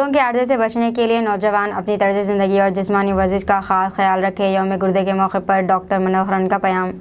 गुर्दों के आर्जे से बचने के लिए नौजवान अपनी तर्ज ज़िंदगी और जिस्मानी वर्जिश का खास ख्याल रखें। यौम गुर्दे के मौके पर डॉक्टर मनोहरन का पैगाम।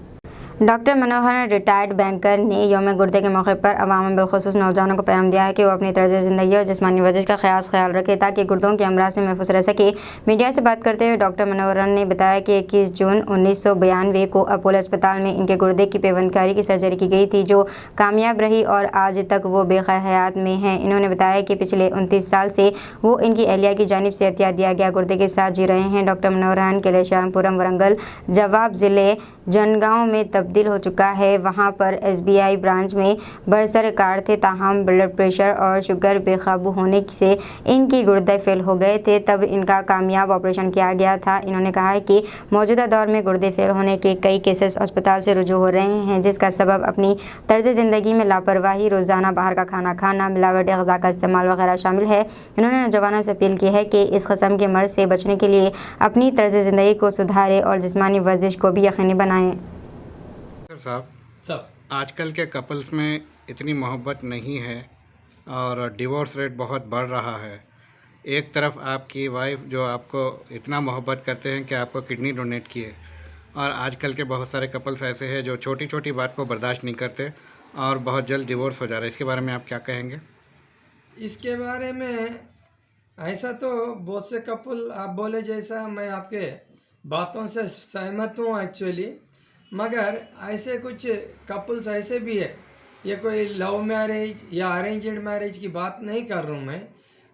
डॉक्टर मनोहरन रिटायर्ड बैंकर ने यौम गुर्दे के मौके पर अवाम बिलखुसूस नौजवानों को पैगाम दिया है कि वो अपनी तर्ज ज़िंदगी और जिस्मानी वर्जिश का खास ख्याल रखें ताकि गुर्दों के अमराज से महफूज रह सके। मीडिया से बात करते हुए डॉक्टर मनोहरन ने बताया कि 21 जून 1992 को अपोलो अस्पताल में इनके गुर्दे की पेवंदकारी की सर्जरी की गई थी, जो कामयाब रही और आज तक वो बेखैर हयात में हैं। इन्होंने बताया कि पिछले 29 साल से वो इनकी अहलिया की जानिब से एहतियात दिया गया गुर्दे के साथ जी रहे हैं। डॉक्टर मनोहरन के लिए शाहपुरम वरंगल जवाब ज़िले जनगांव में तब्दील हो चुका है। वहां पर SBI ब्रांच में बरसर कार थे, ताहम ब्लड प्रेशर और शुगर बेकाबू होने से इनकी गुर्दे फेल हो गए थे, तब इनका कामयाब ऑपरेशन किया गया था। इन्होंने कहा है कि मौजूदा दौर में गुर्दे फेल होने के कई केसेस अस्पताल से रुजू हो रहे हैं, जिसका सबब अपनी तर्ज ज़िंदगी में लापरवाही, रोज़ाना बाहर का खाना खाना, मिलावटी ग़िज़ा का इस्तेमाल वगैरह शामिल है। इन्होंने नौजवानों से अपील की है कि इस किस्म के मर्ज़ से बचने के लिए अपनी तर्ज ज़िंदगी को सुधारें और जिस्मानी वर्जिश को भी यकीनी बनाएं। साहब आजकल के कपल्स में इतनी मोहब्बत नहीं है और डिवोर्स रेट बहुत बढ़ रहा है। एक तरफ आपकी वाइफ जो आपको इतना मोहब्बत करते हैं कि आपको किडनी डोनेट किए, और आजकल के बहुत सारे कपल्स ऐसे हैं जो छोटी छोटी बात को बर्दाश्त नहीं करते और बहुत जल्द डिवोर्स हो जा रहा है। इसके बारे में आप क्या कहेंगे? इसके बारे में ऐसा तो बहुत से कपल आप बोले जैसा मैं आपके बातों से सहमत हूँ एक्चुअली, मगर ऐसे कुछ कपल्स ऐसे भी है, ये कोई लव मैरिज या अरेंज्ड मैरिज की बात नहीं कर रहा हूँ मैं।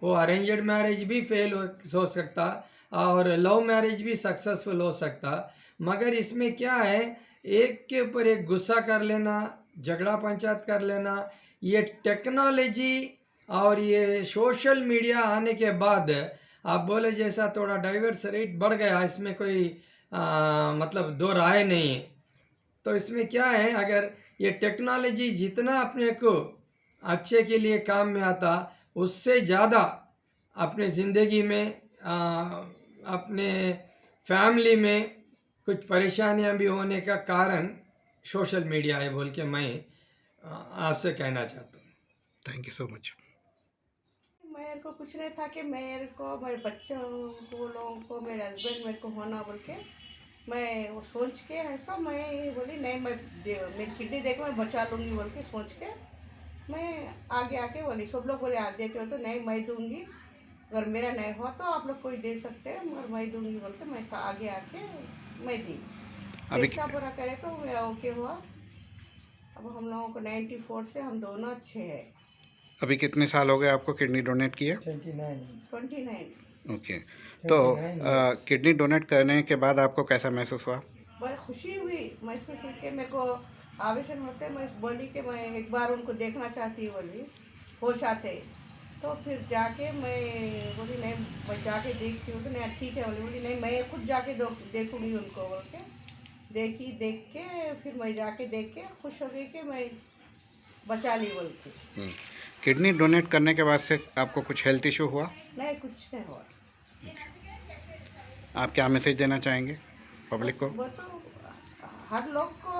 वो अरेंज्ड मैरिज भी फेल हो सकता और लव मैरिज भी सक्सेसफुल हो सकता, मगर इसमें क्या है, एक के ऊपर एक गुस्सा कर लेना, झगड़ा पंचायत कर लेना, ये टेक्नोलॉजी और ये सोशल मीडिया आने के बाद आप बोले जैसा थोड़ा डाइवर्स रेट बढ़ गया, इसमें कोई मतलब दो राय नहीं है। तो इसमें क्या है, अगर ये टेक्नोलॉजी जितना अपने को अच्छे के लिए काम में आता, उससे ज़्यादा अपने ज़िंदगी में अपने फैमिली में कुछ परेशानियां भी होने का कारण सोशल मीडिया है बोल के मैं आपसे कहना चाहता हूँ। Thank you so much. मेरे को कुछ नहीं था कि मेरे को, मेरे बच्चों को, लोगों को, मेरे हस्बैंड मेरे को होना बोल के मैं वो सोच के ऐसा मैं बोली नहीं, मैं मेरी किडनी देख मैं बचा लूँगी बोल के सोच के मैं आगे आके बोली। सब लोग बोले आप देते हो तो नहीं मैं दूँगी, अगर मेरा नहीं हुआ तो आप लोग कोई दे सकते हैं, मगर मैं दूँगी बोल के मैं आगे आके मैं दी। इसका पूरा करे तो मेरा ओके हुआ। अब हम लोगों को 94 से हम दोनों अच्छे हैं। अभी कितने साल हो गए आपको किडनी डोनेट किए? 29। ओके, तो किडनी डोनेट करने के बाद आपको कैसा महसूस हुआ? बहुत खुशी हुई, महसूस हुई कि मेरे को ऑपरेशन होते मैं बोली कि मैं एक बार उनको देखना चाहती हूँ बोली, होश आते। तो फिर जाके मैं बोली नहीं मैं जाके देखती हूँ, तो नहीं ठीक है बोली नहीं मैं खुद जाके देखूँगी उनको बोल के देख के फिर मैं जाके देख के खुश हो गई कि मैं बचा ली बोल के। किडनी डोनेट करने के बाद से आपको कुछ हेल्थ इशू हुआ? नहीं, कुछ नहीं हुआ। आप क्या मैसेज देना चाहेंगे पब्लिक को? वो तो हर लोग को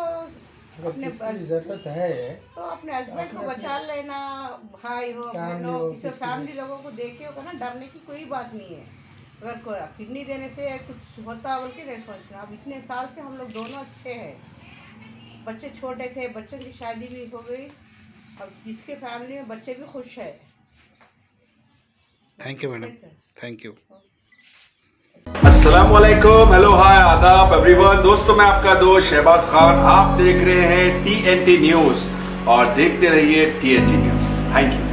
अपने ज़रूरत है तो अपने हस्बैंड को बचा लेना, भाई हो, बहन हो, किसी फैमिली लोगों को देखे होगा ना, डरने की कोई बात नहीं है। अगर कोई किडनी देने से कुछ होता बोल के नहीं सोचना। अब इतने साल से हम लोग दोनों अच्छे हैं, बच्चे छोटे थे, बच्चों की शादी भी हो गई, अब जिसके फैमिली में बच्चे भी खुश है। Thank you madam, thank you. अस्सलामुअलैकुम, हेलो, हाय, आदाब एवरीवन। दोस्तों मैं आपका दोस्त शहबाज खान, आप देख रहे हैं TNT न्यूज़ और देखते रहिए TNT न्यूज़। Thank you.